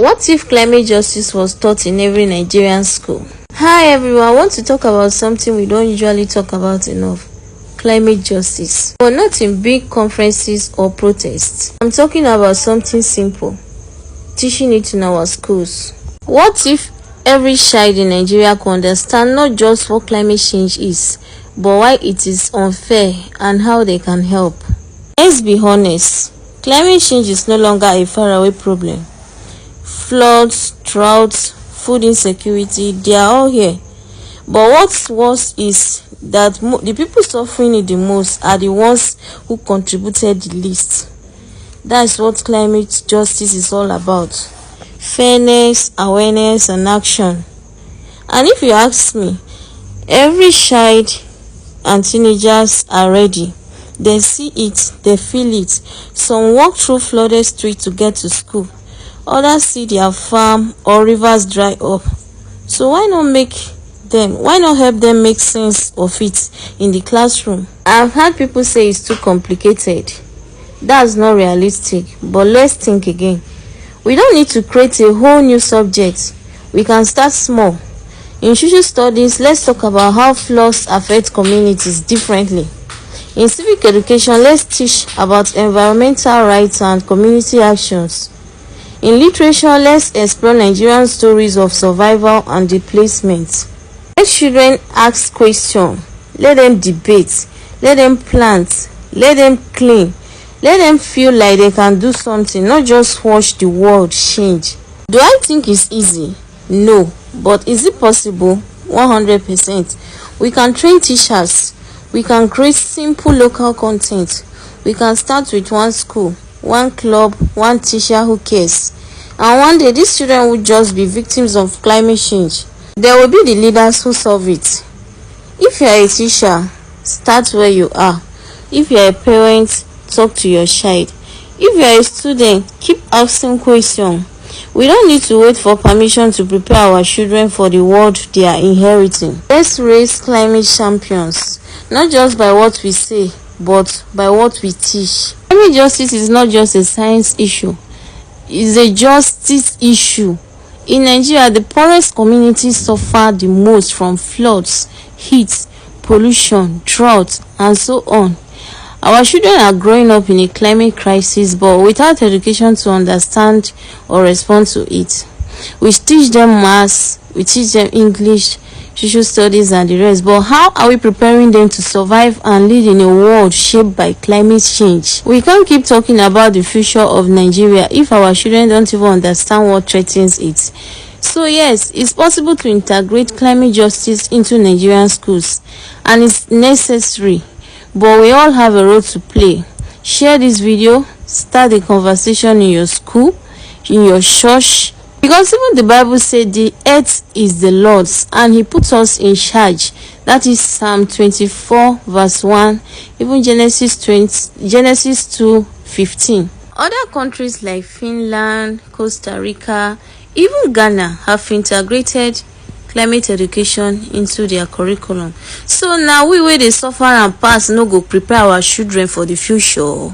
What if climate justice was taught in every Nigerian school? Hi everyone, I want to talk about something we don't usually talk about enough. Climate justice. But not in big conferences or protests. I'm talking about something simple. Teaching it in our schools. What if every child in Nigeria could understand not just what climate change is, but why it is unfair and how they can help? Let's be honest. Climate change is no longer a faraway problem. Floods, droughts, food insecurity, they are all here. But what's worse is that the people suffering it the most are the ones who contributed the least. That's what climate justice is all about. Fairness, awareness, and action. And if you ask me, every child and teenagers are ready. They see it, they feel it. Some walk through flooded streets to get to school. Others see their farm or rivers dry up. So why not help them make sense of it in the classroom? I've heard people say it's too complicated. That's not realistic, but let's think again. We don't need to create a whole new subject. We can start small. In social studies, let's talk about how floods affect communities differently. In civic education, let's teach about environmental rights and community actions. In literature, let's explore Nigerian stories of survival and displacement. Let children ask questions. Let them debate. Let them plant. Let them clean. Let them feel like they can do something, not just watch the world change. Do I think it's easy? No. But is it possible? 100%. We can train teachers. We can create simple local content. We can start with one school, one club, one teacher who cares. And one day these children will just be victims of climate change. There will be the leaders who solve it. If you are a teacher, start where you are. If you are a parent, talk to your child. If you are a student, keep asking questions. We don't need to wait for permission to prepare our children for the world they are inheriting. Let's raise climate champions, not just by what we say, but by what we teach. Climate justice is not just a science issue. It's a justice issue. In Nigeria, the poorest communities suffer the most from floods, heat, pollution, drought, and so on. Our children are growing up in a climate crisis, but without education to understand or respond to it. We teach them maths, we teach them English, social studies, and the rest. But how are we preparing them to survive and live in a world shaped by climate change? We can't keep talking about the future of Nigeria if our children don't even understand what threatens it. So yes, it's possible to integrate climate justice into Nigerian schools, and it's necessary. But we all have a role to play. Share this video, start a conversation in your school, in your church, because even the Bible said the earth is the Lord's and he put us in charge. That is Psalm 24 verse 1, even Genesis 2:15. Other countries like Finland, Costa Rica, even Ghana have integrated climate education into their curriculum. So now we where they suffer and pass no go prepare our children for the future.